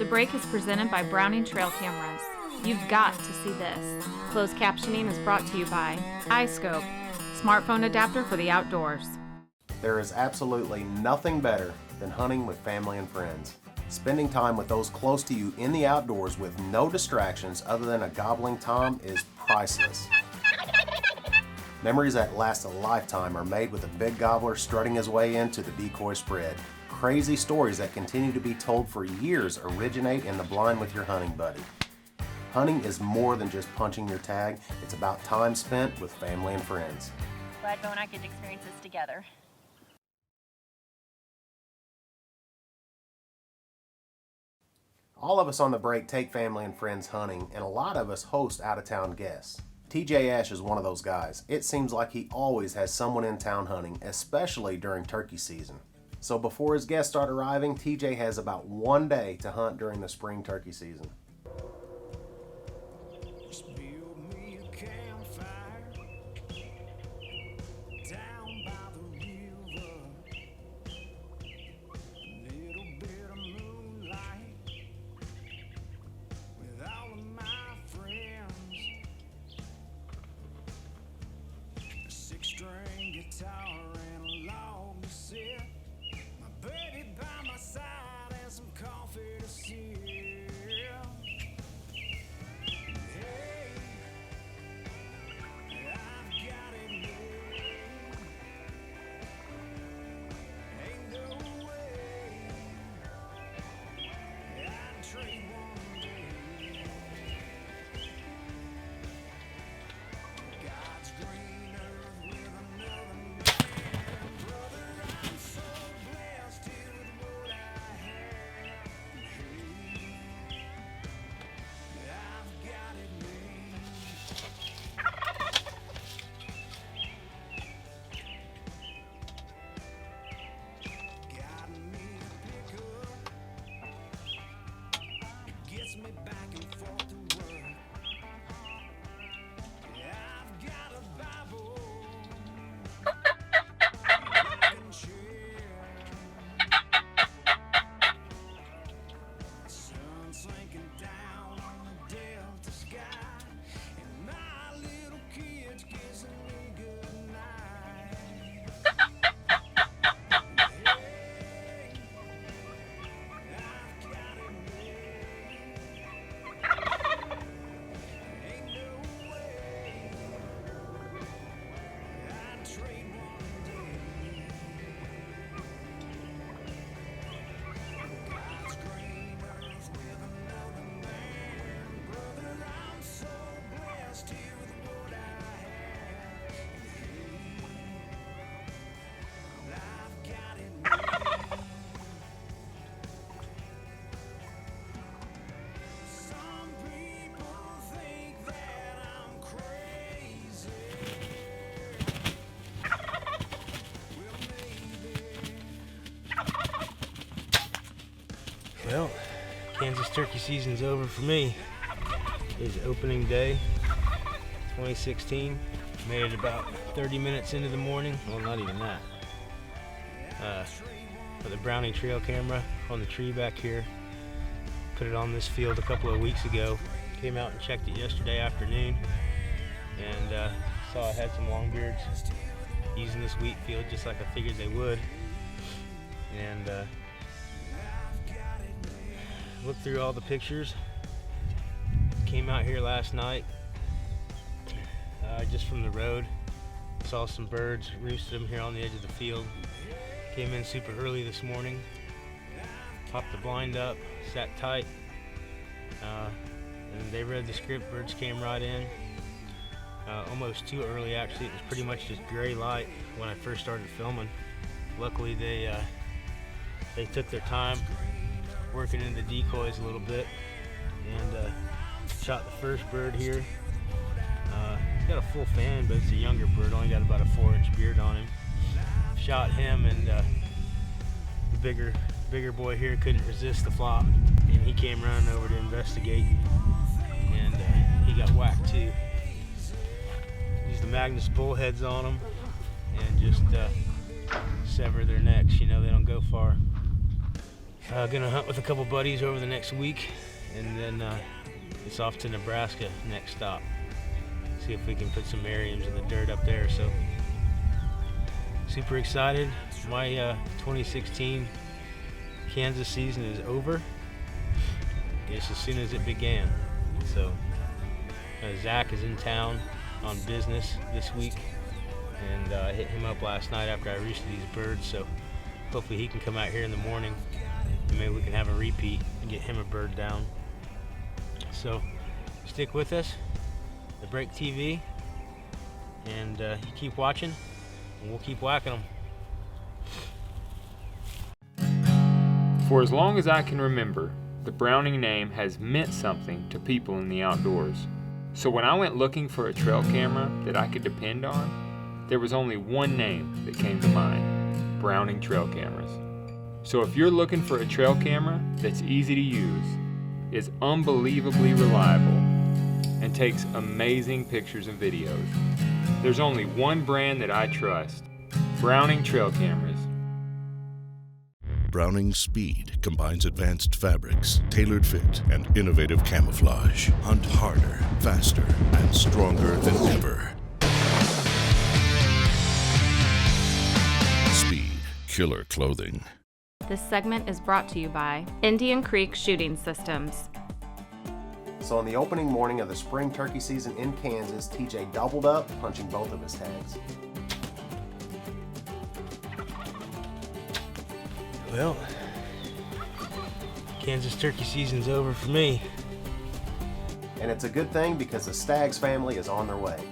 The break is presented by Browning Trail Cameras. You've got to see this. Closed captioning is brought to you by iScope, smartphone adapter for the outdoors. There is absolutely nothing better than hunting with family and friends. Spending time with those close to you in the outdoors with no distractions other than a gobbling tom is priceless. Memories that last a lifetime are made with a big gobbler strutting his way into the decoy spread. Crazy stories that continue to be told for years originate in the blind with your hunting buddy. Hunting is more than just punching your tag. It's about time spent with family and friends. Glad Bo and I could experience this together. All of us on the break take family and friends hunting, and a lot of us host out-of-town guests. TJ Ash is one of those guys. It seems like he always has someone in town hunting, especially during turkey season. So before his guests start arriving, TJ has about one day to hunt during the spring turkey season. Well, Kansas turkey season's over for me. It's opening day, 2016. Made it about 30 minutes into the morning. Well, not even that. With a Browning trail camera on the tree back here. Put it on this field a couple of weeks ago. Came out and checked it yesterday afternoon. And saw I had some longbeards using this wheat field just like I figured they would. And looked through all the pictures. Came out here last night just from the road. Saw some birds, roosted them here on the edge of the field. Came in super early this morning. Popped the blind up, sat tight. And they read the script, birds came right in. Almost too early actually, it was pretty much just gray light when I first started filming. Luckily they took their time working in the decoys a little bit and shot the first bird here. Got a full fan, but it's a younger bird, only got about a 4-inch beard on him. Shot him, and the bigger boy here couldn't resist the flop, and he came running over to investigate, and he got whacked too. Used the Magnus bullheads on them and just sever their necks. You know, they don't go far. Gonna hunt with a couple buddies over the next week, and then it's off to Nebraska next stop. See if we can put some Merriams in the dirt up there. So super excited. My 2016 Kansas season is over just as soon as it began. So Zach is in town on business this week, and I hit him up last night after I released these birds, so hopefully he can come out here in the morning and maybe we can have a repeat and get him a bird down. So stick with us, The Break TV, and you keep watching and we'll keep whacking them. For as long as I can remember, the Browning name has meant something to people in the outdoors. So when I went looking for a trail camera that I could depend on, there was only one name that came to mind: Browning Trail Cameras. So if you're looking for a trail camera that's easy to use, is unbelievably reliable, and takes amazing pictures and videos, there's only one brand that I trust: Browning Trail Cameras. Browning Speed combines advanced fabrics, tailored fit, and innovative camouflage. Hunt harder, faster, and stronger than ever. Speed, killer clothing. This segment is brought to you by Indian Creek Shooting Systems. So on the opening morning of the spring turkey season in Kansas, TJ doubled up, punching both of his tags. Well, Kansas turkey season's over for me. And it's a good thing because the Staggs family is on their way.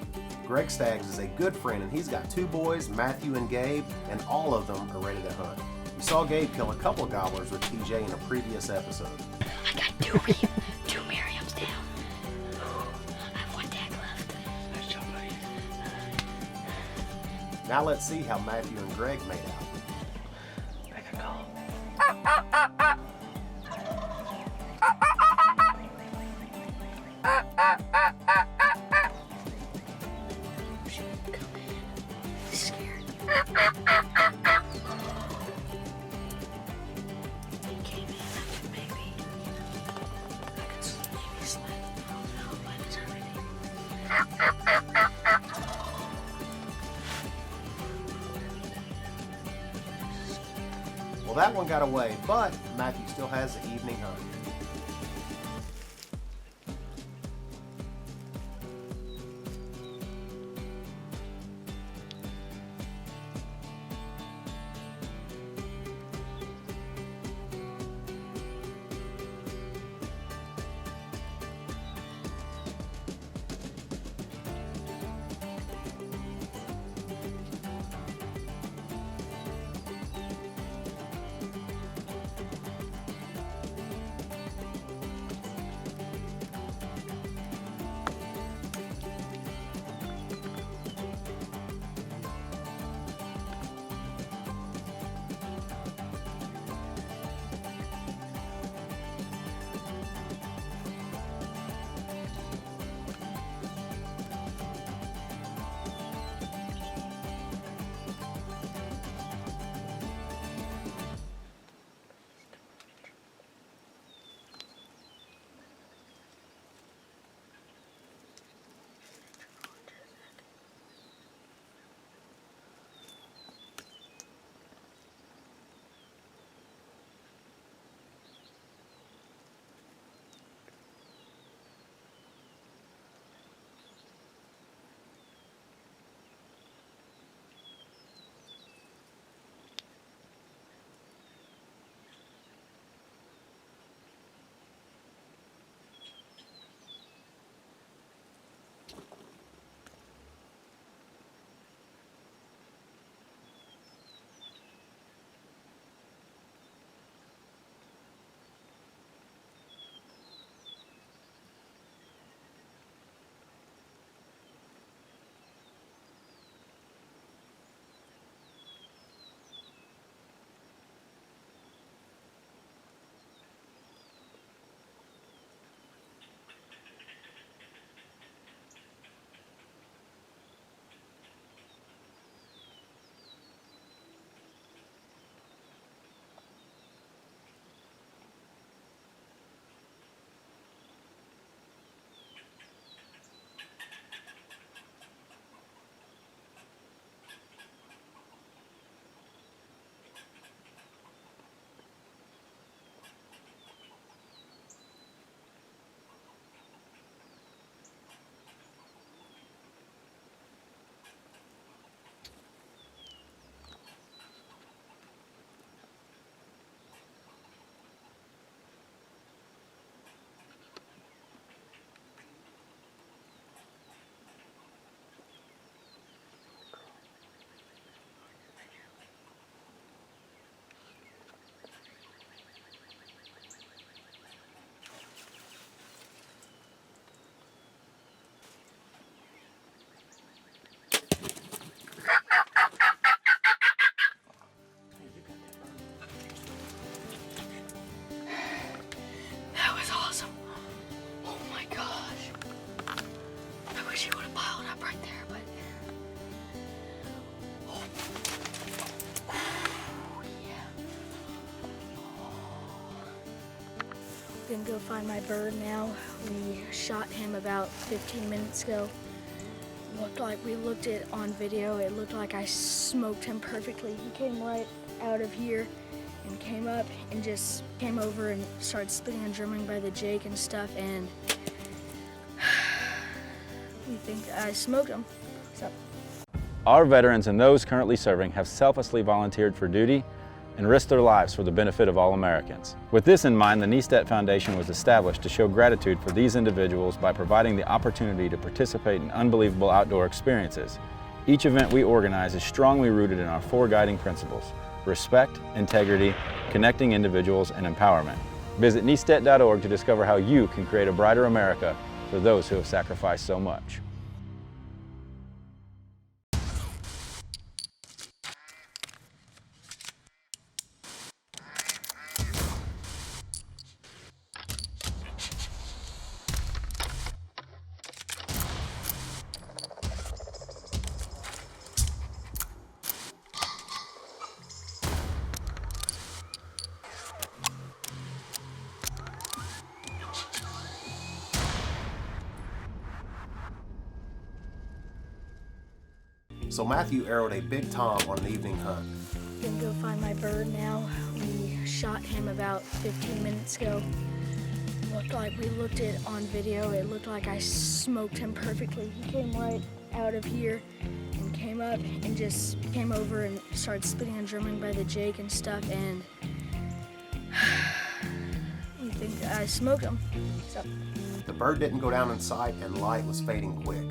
Greg Staggs is a good friend, and he's got 2 boys, Matthew and Gabe, and all of them are ready to hunt. We saw Gabe kill a couple of gobblers with TJ in a previous episode. I got two Merriams down. I have 1 tag left. Nice job, buddy. Now let's see how Matthew and Greg made out. Make a call. He's scared. He came in after maybe. I could maybe slip. Oh, by the time Well, that one got away, but Matthew still has the evening hunt. Gonna go find my bird now. We shot him about 15 minutes ago. Looked like we looked it on video. It looked like I smoked him perfectly. He came right out of here and came up and just came over and started spitting and drumming by the Jake and stuff, and we think I smoked him. So. Our veterans and those currently serving have selflessly volunteered for duty and risked their lives for the benefit of all Americans. With this in mind, the Niestedt Foundation was established to show gratitude for these individuals by providing the opportunity to participate in unbelievable outdoor experiences. Each event we organize is strongly rooted in our 4 guiding principles: respect, integrity, connecting individuals, and empowerment. Visit niestedt.org to discover how you can create a brighter America for those who have sacrificed so much. So Matthew arrowed a big tom on an evening hunt. Gonna go find my bird now. We shot him about 15 minutes ago. Looked like we looked it on video. It looked like I smoked him perfectly. He came right out of here and came up and just came over and started spitting and drumming by the Jake and stuff, and we think I smoked him. So. The bird didn't go down in sight and light was fading quick.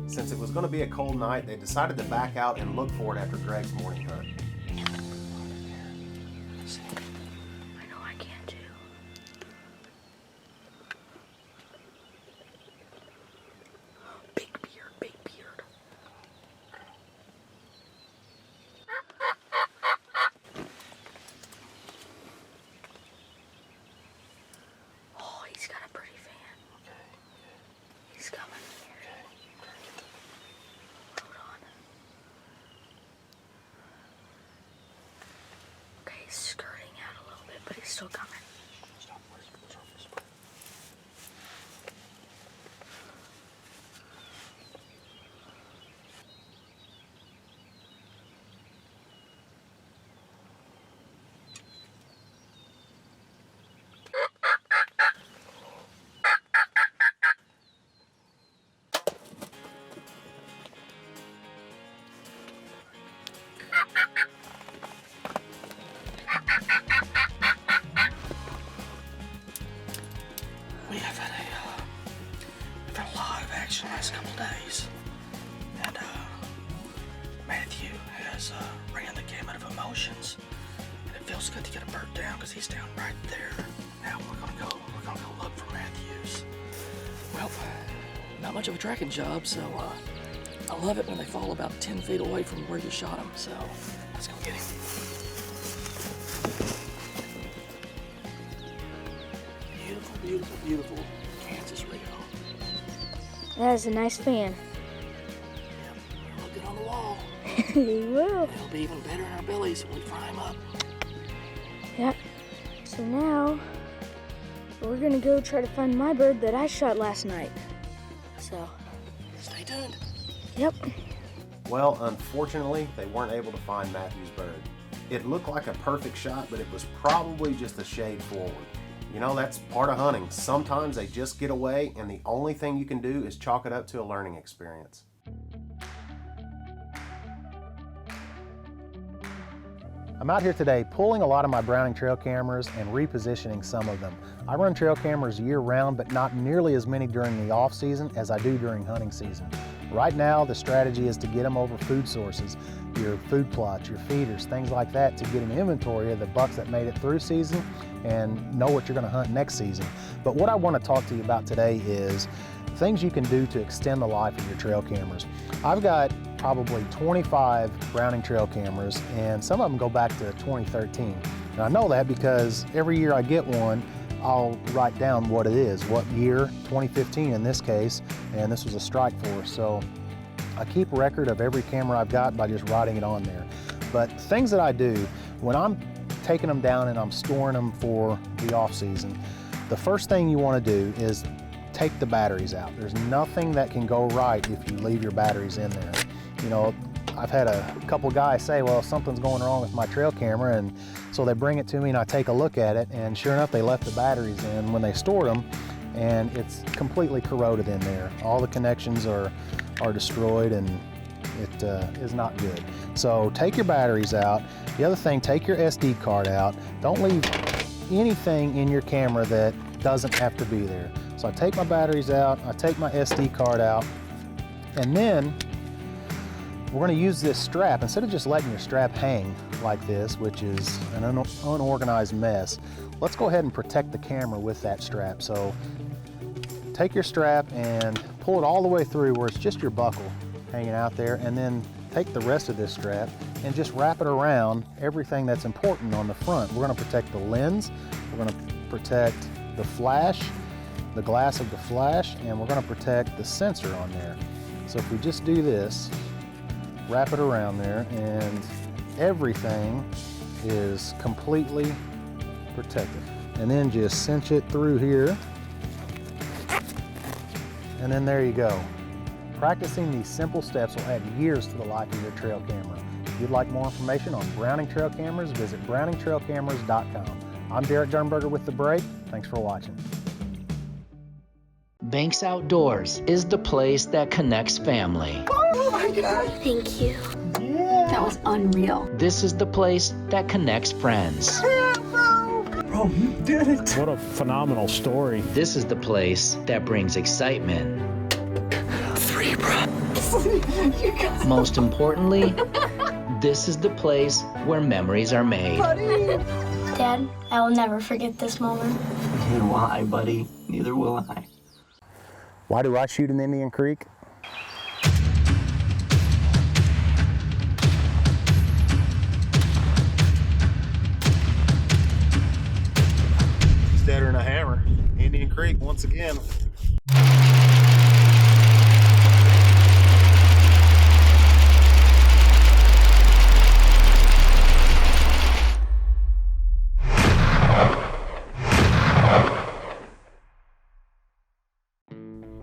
Since it was going to be a cold night, they decided to back out and look for it after Greg's morning hunt. I know I can too. Big beard, big beard. Oh, he's got a pretty fan. He's coming. Hold on. Okay, he's skirting out a little bit, but he's still coming. We have had a lot of action the last couple days, and Matthew has ran the gamut of emotions, and it feels good to get a bird down because he's down right there. Now we're gonna go look for Matthews. Well, not much of a tracking job, so I love it when they fall about 10 feet away from where you shot them. So let's go get him. Beautiful, beautiful, beautiful Kansas Rio. That is a nice fan. Yep, he'll look good on the wall. He will. He'll be even better in our bellies when we fry him up. Yep. So now we're gonna go try to find my bird that I shot last night. So. Stay tuned. Yep. Well, unfortunately, they weren't able to find Matthew's bird. It looked like a perfect shot, but it was probably just a shade forward. You know, that's part of hunting. Sometimes they just get away, and the only thing you can do is chalk it up to a learning experience. I'm out here today pulling a lot of my Browning trail cameras and repositioning some of them. I run trail cameras year-round, but not nearly as many during the off-season as I do during hunting season. Right now, the strategy is to get them over food sources, your food plots, your feeders, things like that, to get an inventory of the bucks that made it through season and know what you're going to hunt next season. But what I want to talk to you about today is things you can do to extend the life of your trail cameras. I've got probably 25 Browning trail cameras, and some of them go back to 2013. And I know that because every year I get one, I'll write down what it is, what year, 2015 in this case, and this was a strike force. So I keep a record of every camera I've got by just writing it on there. But things that I do, when I'm taking them down and I'm storing them for the off season, the first thing you want to do is take the batteries out. There's nothing that can go right if you leave your batteries in there. You know, I've had a couple guys say, well, something's going wrong with my trail camera, and so they bring it to me and I take a look at it, and sure enough, they left the batteries in when they stored them, and it's completely corroded in there. All the connections are destroyed, and it is not good. So take your batteries out. The other thing, take your SD card out. Don't leave anything in your camera that doesn't have to be there. So I take my batteries out, I take my SD card out, and then we're going to use this strap. Instead of just letting your strap hang like this, which is an unorganized mess, let's go ahead and protect the camera with that strap. So take your strap and pull it all the way through where it's just your buckle hanging out there, and then take the rest of this strap and just wrap it around everything that's important on the front. We're going to protect the lens, we're going to protect the flash, the glass of the flash, and we're going to protect the sensor on there. So if we just do this, wrap it around there, and everything is completely protected. And then just cinch it through here, and then there you go. Practicing these simple steps will add years to the life of your trail camera. If you'd like more information on Browning Trail Cameras, visit browningtrailcameras.com. I'm Derek Dernberger with The Break. Thanks for watching. Banks Outdoors is the place that connects family. Oh my God. Thank you. Yeah. That was unreal. This is the place that connects friends. Yeah, bro, you did it. What a phenomenal story. This is the place that brings excitement. 3, bro. Most importantly, this is the place where memories are made. Buddy. Dad, I will never forget this moment. Neither will I, buddy. Neither will I. Why do I shoot in Indian Creek? It's deader than a hammer. Indian Creek once again.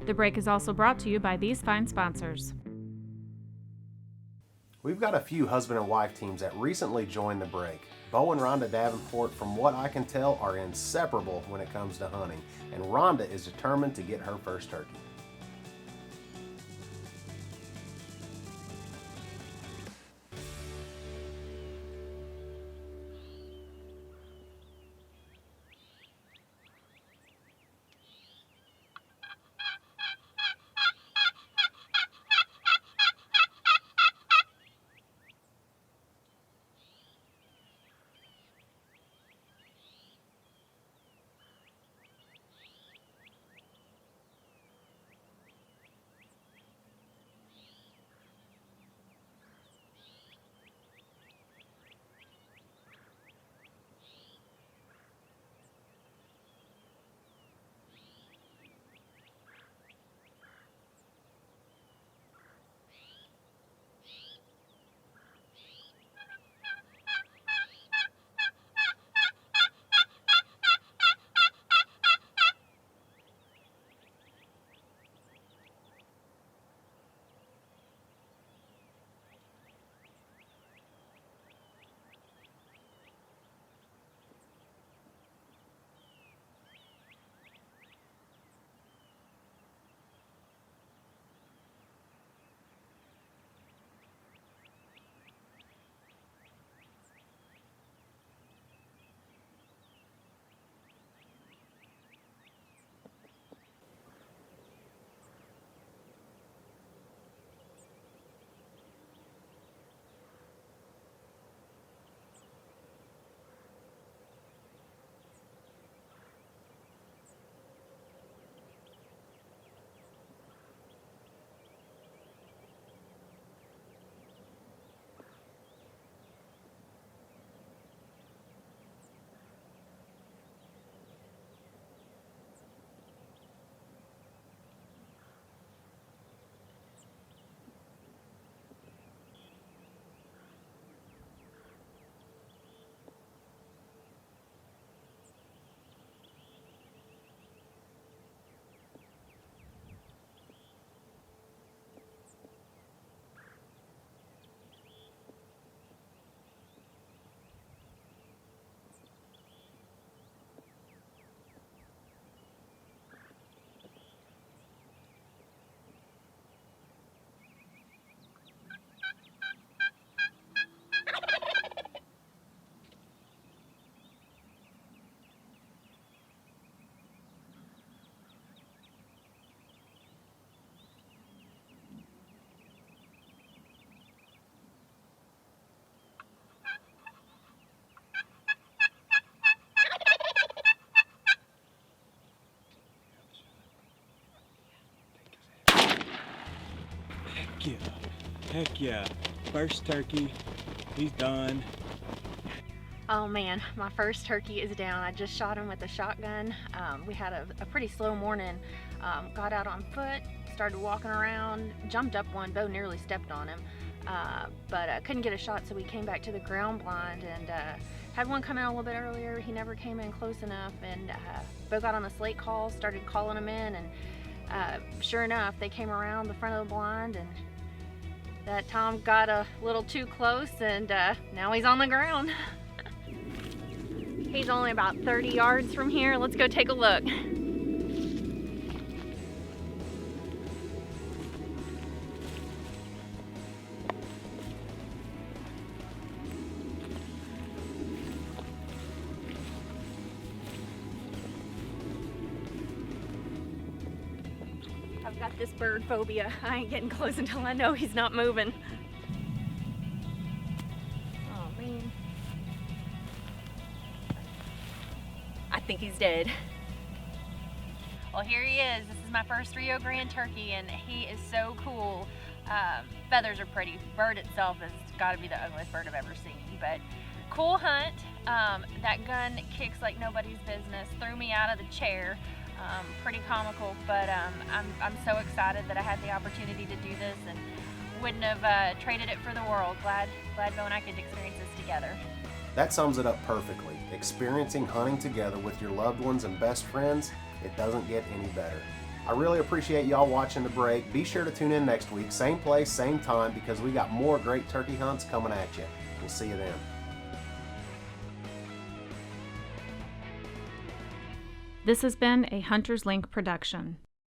The Break is also brought to you by these fine sponsors. We've got a few husband and wife teams that recently joined The Break. Bo and Rhonda Davenport, from what I can tell, are inseparable when it comes to hunting, and Rhonda is determined to get her first turkey. Heck yeah. Heck yeah. First turkey. He's done. Oh man, my first turkey is down. I just shot him with a shotgun. We had a pretty slow morning. Got out on foot, started walking around, jumped up one, Bo nearly stepped on him. But couldn't get a shot, so we came back to the ground blind and had one come in a little bit earlier. He never came in close enough, and Bo got on the slate call, started calling them in, and sure enough, they came around the front of the blind, and that Tom got a little too close, and now he's on the ground. He's only about 30 yards from here. Let's go take a look. I've got this bird phobia. I ain't getting close until I know he's not moving. Oh man. I think he's dead. Well, here he is. This is my first Rio Grande turkey, and he is so cool. Feathers are pretty. Bird itself has got to be the ugliest bird I've ever seen, but cool hunt. That gun kicks like nobody's business. Threw me out of the chair. Pretty comical, but I'm so excited that I had the opportunity to do this, and wouldn't have traded it for the world. Glad Bo and I could experience this together. That sums it up perfectly. Experiencing hunting together with your loved ones and best friends, it doesn't get any better. I really appreciate y'all watching the break. Be sure to tune in next week, same place, same time, because we got more great turkey hunts coming at you. We'll see you then. This has been a Hunter's Link production.